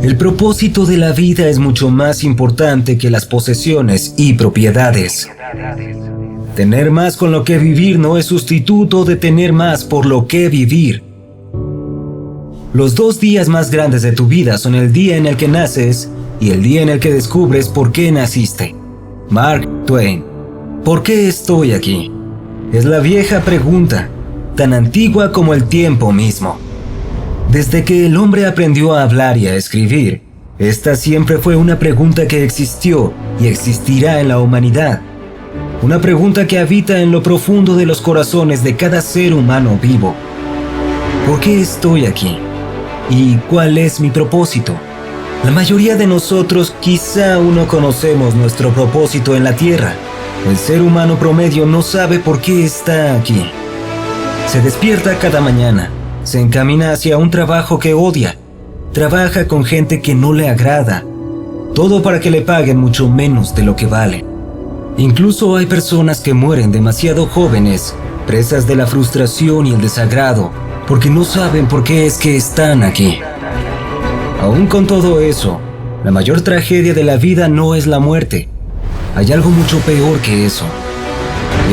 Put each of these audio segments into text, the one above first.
El propósito de la vida es mucho más importante que las posesiones y propiedades. Tener más con lo que vivir no es sustituto de tener más por lo que vivir. Los 2 días más grandes de tu vida son el día en el que naces y el día en el que descubres por qué naciste. Mark Twain. ¿Por qué estoy aquí? Es la vieja pregunta, tan antigua como el tiempo mismo. Desde que el hombre aprendió a hablar y a escribir, esta siempre fue una pregunta que existió y existirá en la humanidad. Una pregunta que habita en lo profundo de los corazones de cada ser humano vivo. ¿Por qué estoy aquí? ¿Y cuál es mi propósito? La mayoría de nosotros quizá aún no conocemos nuestro propósito en la Tierra. El ser humano promedio no sabe por qué está aquí. Se despierta cada mañana. Se encamina hacia un trabajo que odia. Trabaja con gente que no le agrada. Todo para que le paguen mucho menos de lo que vale. Incluso hay personas que mueren demasiado jóvenes, presas de la frustración y el desagrado, porque no saben por qué es que están aquí. Aún con todo eso, la mayor tragedia de la vida no es la muerte. Hay algo mucho peor que eso.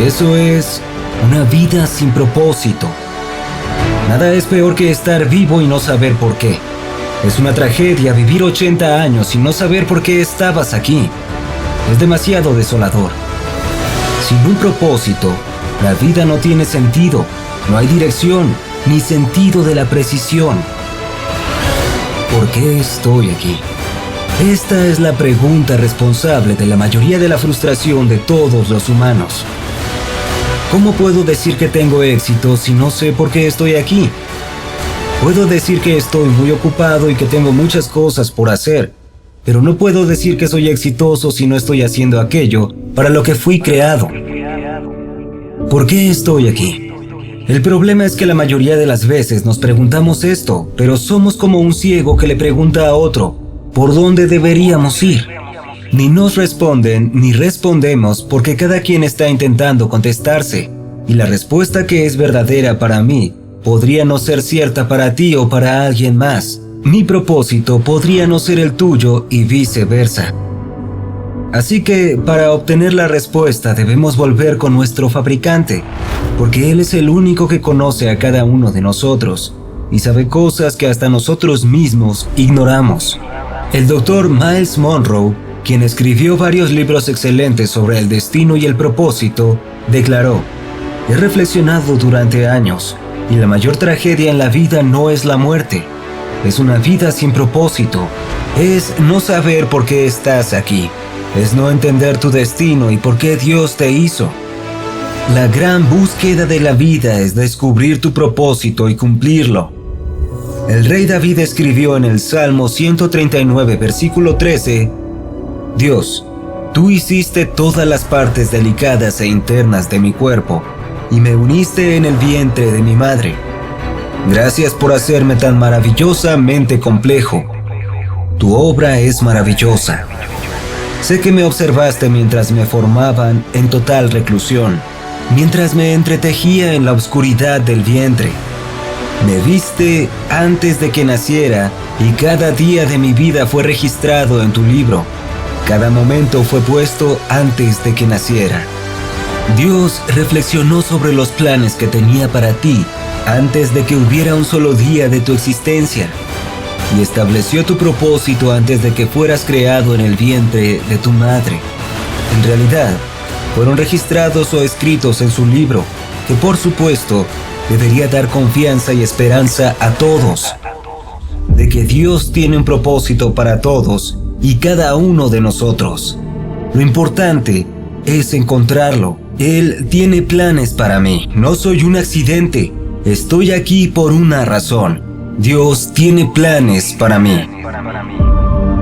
Eso es una vida sin propósito. Nada es peor que estar vivo y no saber por qué. Es una tragedia vivir 80 años y no saber por qué estabas aquí. Es demasiado desolador. Sin un propósito, la vida no tiene sentido, no hay dirección, ni sentido de la precisión. ¿Por qué estoy aquí? Esta es la pregunta responsable de la mayoría de la frustración de todos los humanos. ¿Cómo puedo decir que tengo éxito si no sé por qué estoy aquí? Puedo decir que estoy muy ocupado y que tengo muchas cosas por hacer, pero no puedo decir que soy exitoso si no estoy haciendo aquello para lo que fui creado. ¿Por qué estoy aquí? El problema es que la mayoría de las veces nos preguntamos esto, pero somos como un ciego que le pregunta a otro, ¿por dónde deberíamos ir? Ni nos responden ni respondemos porque cada quien está intentando contestarse, y la respuesta que es verdadera para mí podría no ser cierta para ti o para alguien más. Mi propósito podría no ser el tuyo y viceversa. Así que, para obtener la respuesta debemos volver con nuestro fabricante, porque él es el único que conoce a cada uno de nosotros y sabe cosas que hasta nosotros mismos ignoramos. El Dr. Miles Monroe, quien escribió varios libros excelentes sobre el destino y el propósito, declaró: "He reflexionado durante años, y la mayor tragedia en la vida no es la muerte, es una vida sin propósito, es no saber por qué estás aquí, es no entender tu destino y por qué Dios te hizo. La gran búsqueda de la vida es descubrir tu propósito y cumplirlo". El rey David escribió en el Salmo 139, versículo 13, "Dios, tú hiciste todas las partes delicadas e internas de mi cuerpo, y me uniste en el vientre de mi madre. Gracias por hacerme tan maravillosamente complejo. Tu obra es maravillosa. Sé que me observaste mientras me formaban en total reclusión, mientras me entretejía en la oscuridad del vientre. Me viste antes de que naciera y cada día de mi vida fue registrado en tu libro. Cada momento fue puesto antes de que naciera". Dios reflexionó sobre los planes que tenía para ti antes de que hubiera un solo día de tu existencia, y estableció tu propósito antes de que fueras creado en el vientre de tu madre. En realidad, fueron registrados o escritos en su libro, que por supuesto debería dar confianza y esperanza a todos, de que Dios tiene un propósito para todos y cada uno de nosotros. Lo importante es encontrarlo. Él tiene planes para mí. No soy un accidente. Estoy aquí por una razón. Dios tiene planes para mí.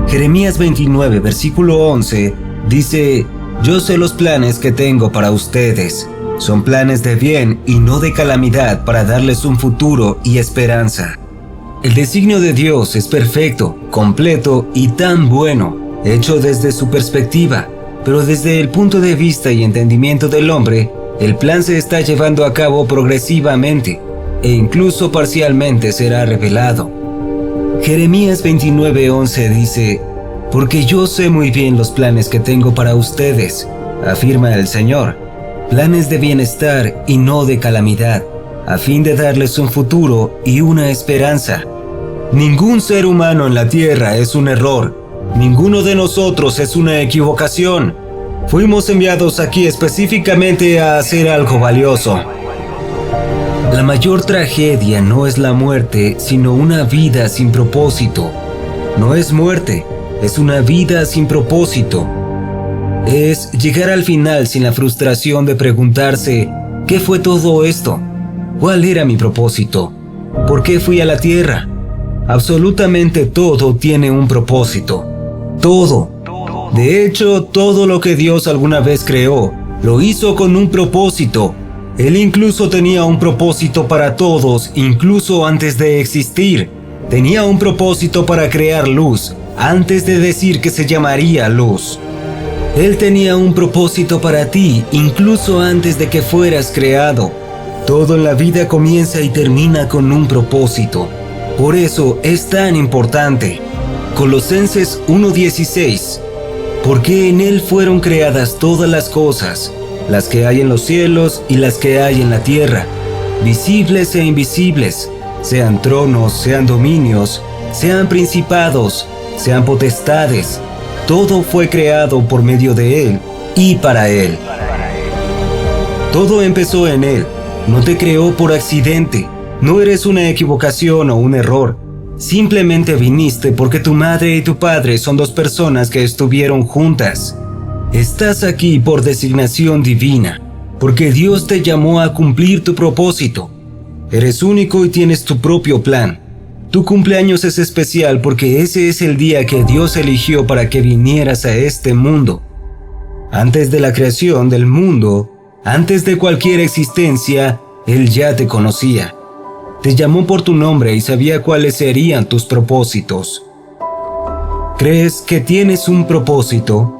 Jeremías 29, versículo 11, dice: "Yo sé los planes que tengo para ustedes. Son planes de bien y no de calamidad, para darles un futuro y esperanza". El designio de Dios es perfecto, completo y tan bueno, hecho desde su perspectiva. Pero desde el punto de vista y entendimiento del hombre, el plan se está llevando a cabo progresivamente, e incluso parcialmente será revelado. Jeremías 29:11 dice: «Porque yo sé muy bien los planes que tengo para ustedes», afirma el Señor, planes de bienestar y no de calamidad, a fin de darles un futuro y una esperanza. Ningún ser humano en la tierra es un error. Ninguno de nosotros es una equivocación. Fuimos enviados aquí específicamente a hacer algo valioso. La mayor tragedia no es la muerte, sino una vida sin propósito. No es muerte, es una vida sin propósito. Es llegar al final sin la frustración de preguntarse: ¿qué fue todo esto? ¿Cuál era mi propósito? ¿Por qué fui a la tierra? Absolutamente todo tiene un propósito. Todo. De hecho, todo lo que Dios alguna vez creó, lo hizo con un propósito. Él incluso tenía un propósito para todos, incluso antes de existir. Tenía un propósito para crear luz, antes de decir que se llamaría luz. Él tenía un propósito para ti, incluso antes de que fueras creado. Todo en la vida comienza y termina con un propósito. Por eso es tan importante. Colosenses 1:16. Porque en Él fueron creadas todas las cosas, las que hay en los cielos y las que hay en la tierra, visibles e invisibles, sean tronos, sean dominios, sean principados, sean potestades. Todo fue creado por medio de Él y para Él. Todo empezó en Él. No te creó por accidente. No eres una equivocación o un error. Simplemente viniste porque tu madre y tu padre son dos personas que estuvieron juntas. Estás aquí por designación divina, porque Dios te llamó a cumplir tu propósito. Eres único y tienes tu propio plan. Tu cumpleaños es especial porque ese es el día que Dios eligió para que vinieras a este mundo. Antes de la creación del mundo, antes de cualquier existencia, Él ya te conocía. Te llamó por tu nombre y sabía cuáles serían tus propósitos. ¿Crees que tienes un propósito?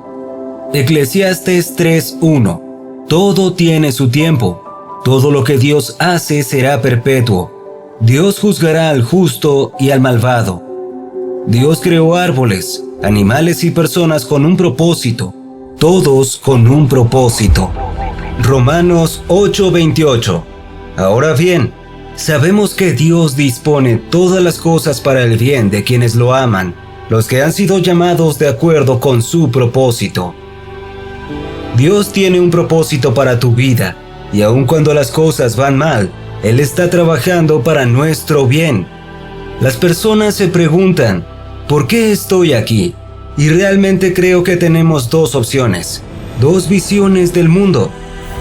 Eclesiastes 3:1. Todo tiene su tiempo. Todo lo que Dios hace será perpetuo. Dios juzgará al justo y al malvado. Dios creó árboles, animales y personas con un propósito. Todos con un propósito. Romanos 8:28. Ahora bien, sabemos que Dios dispone todas las cosas para el bien de quienes lo aman, los que han sido llamados de acuerdo con su propósito. Dios tiene un propósito para tu vida, y aun cuando las cosas van mal, Él está trabajando para nuestro bien. Las personas se preguntan: ¿por qué estoy aquí? Y realmente creo que tenemos dos opciones, dos visiones del mundo.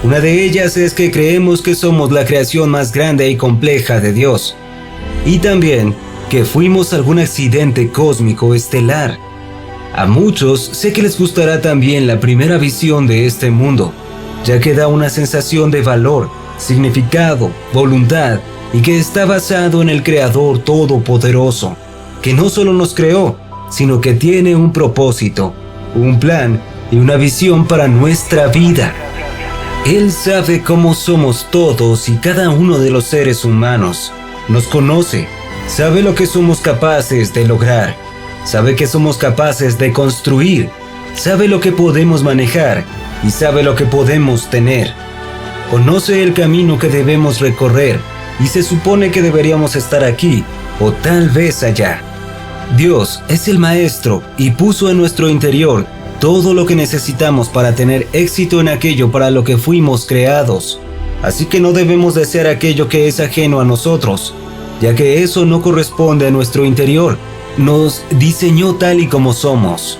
Una de ellas es que creemos que somos la creación más grande y compleja de Dios. Y también que fuimos algún accidente cósmico estelar. A muchos sé que les gustará también la primera visión de este mundo, ya que da una sensación de valor, significado, voluntad y que está basado en el Creador Todopoderoso, que no solo nos creó, sino que tiene un propósito, un plan y una visión para nuestra vida. Él sabe cómo somos todos y cada uno de los seres humanos. Nos conoce, sabe lo que somos capaces de lograr, sabe que somos capaces de construir, sabe lo que podemos manejar y sabe lo que podemos tener. Conoce el camino que debemos recorrer y se supone que deberíamos estar aquí o tal vez allá. Dios es el Maestro y puso en nuestro interior todo lo que necesitamos para tener éxito en aquello para lo que fuimos creados. Así que no debemos desear aquello que es ajeno a nosotros, ya que eso no corresponde a nuestro interior. Nos diseñó tal y como somos.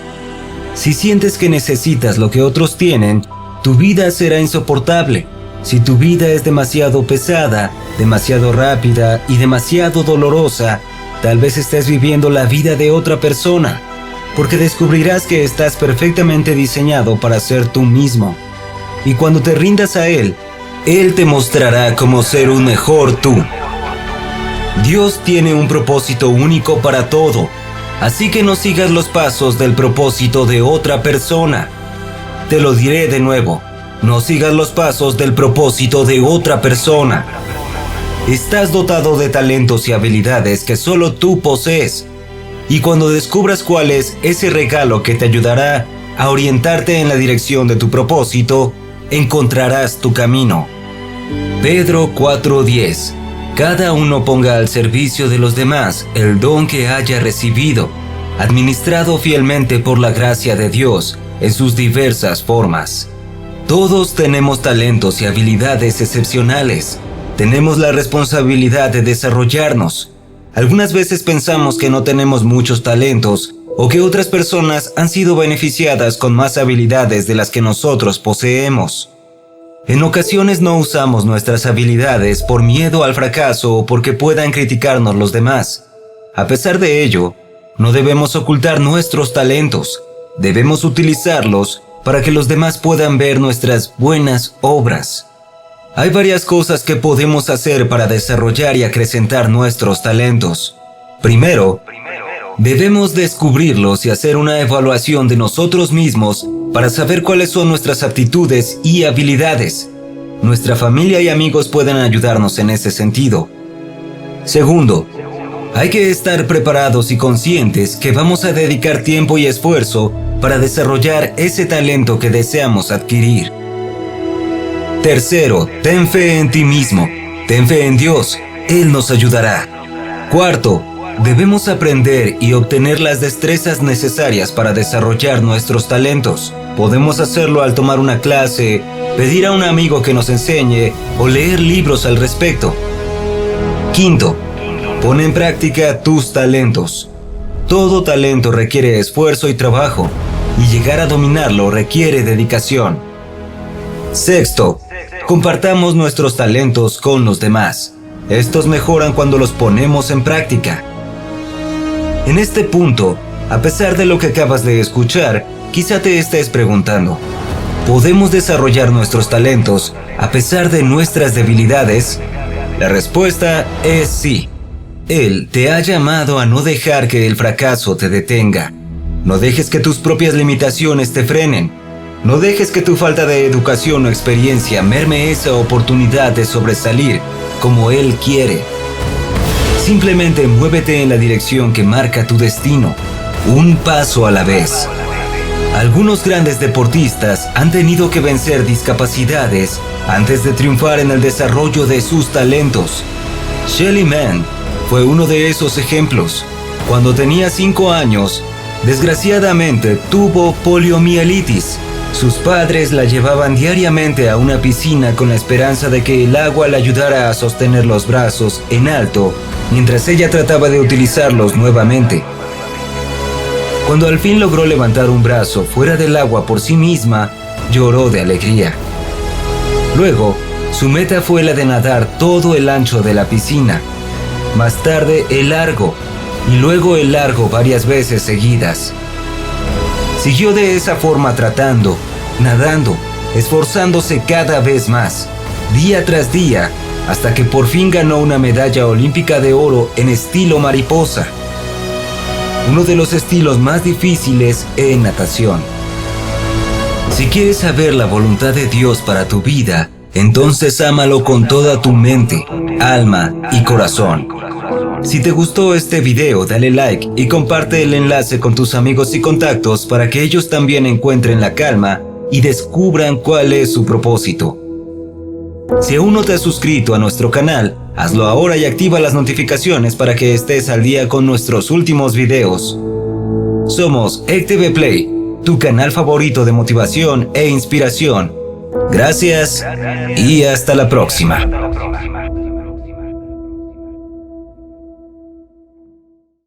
Si sientes que necesitas lo que otros tienen, tu vida será insoportable. Si tu vida es demasiado pesada, demasiado rápida y demasiado dolorosa, tal vez estés viviendo la vida de otra persona, porque descubrirás que estás perfectamente diseñado para ser tú mismo. Y cuando te rindas a Él, Él te mostrará cómo ser un mejor tú. Dios tiene un propósito único para todo, así que no sigas los pasos del propósito de otra persona. Te lo diré de nuevo, no sigas los pasos del propósito de otra persona. Estás dotado de talentos y habilidades que solo tú posees. Y cuando descubras cuál es ese regalo que te ayudará a orientarte en la dirección de tu propósito, encontrarás tu camino. Pedro 4:10. Cada uno ponga al servicio de los demás el don que haya recibido, administrado fielmente por la gracia de Dios en sus diversas formas. Todos tenemos talentos y habilidades excepcionales. Tenemos la responsabilidad de desarrollarnos. Algunas veces pensamos que no tenemos muchos talentos o que otras personas han sido beneficiadas con más habilidades de las que nosotros poseemos. En ocasiones no usamos nuestras habilidades por miedo al fracaso o porque puedan criticarnos los demás. A pesar de ello, no debemos ocultar nuestros talentos. Debemos utilizarlos para que los demás puedan ver nuestras buenas obras. Hay varias cosas que podemos hacer para desarrollar y acrecentar nuestros talentos. Primero, debemos descubrirlos y hacer una evaluación de nosotros mismos para saber cuáles son nuestras aptitudes y habilidades. Nuestra familia y amigos pueden ayudarnos en ese sentido. Segundo, hay que estar preparados y conscientes que vamos a dedicar tiempo y esfuerzo para desarrollar ese talento que deseamos adquirir. Tercero, ten fe en ti mismo. Ten fe en Dios. Él nos ayudará. Cuarto, debemos aprender y obtener las destrezas necesarias para desarrollar nuestros talentos. Podemos hacerlo al tomar una clase, pedir a un amigo que nos enseñe o leer libros al respecto. Quinto, pon en práctica tus talentos. Todo talento requiere esfuerzo y trabajo, y llegar a dominarlo requiere dedicación. Sexto, compartamos nuestros talentos con los demás. Estos mejoran cuando los ponemos en práctica. En este punto, a pesar de lo que acabas de escuchar, quizá te estés preguntando, ¿podemos desarrollar nuestros talentos a pesar de nuestras debilidades? La respuesta es sí. Él te ha llamado a no dejar que el fracaso te detenga. No dejes que tus propias limitaciones te frenen. No dejes que tu falta de educación o experiencia merme esa oportunidad de sobresalir como Él quiere. Simplemente muévete en la dirección que marca tu destino, un paso a la vez. Algunos grandes deportistas han tenido que vencer discapacidades antes de triunfar en el desarrollo de sus talentos. Shelly Manne fue uno de esos ejemplos. Cuando tenía 5 años, desgraciadamente tuvo poliomielitis. Sus padres la llevaban diariamente a una piscina con la esperanza de que el agua le ayudara a sostener los brazos en alto mientras ella trataba de utilizarlos nuevamente. Cuando al fin logró levantar un brazo fuera del agua por sí misma, lloró de alegría. Luego, su meta fue la de nadar todo el ancho de la piscina, más tarde el largo, y luego el largo varias veces seguidas. Siguió de esa forma tratando, nadando, esforzándose cada vez más, día tras día, hasta que por fin ganó una medalla olímpica de oro en estilo mariposa, uno de los estilos más difíciles en natación. Si quieres saber la voluntad de Dios para tu vida, entonces ámalo con toda tu mente, alma y corazón. Si te gustó este video, dale like y comparte el enlace con tus amigos y contactos para que ellos también encuentren la calma y descubran cuál es su propósito. Si aún no te has suscrito a nuestro canal, hazlo ahora y activa las notificaciones para que estés al día con nuestros últimos videos. Somos ECTV Play, tu canal favorito de motivación e inspiración. Gracias y hasta la próxima.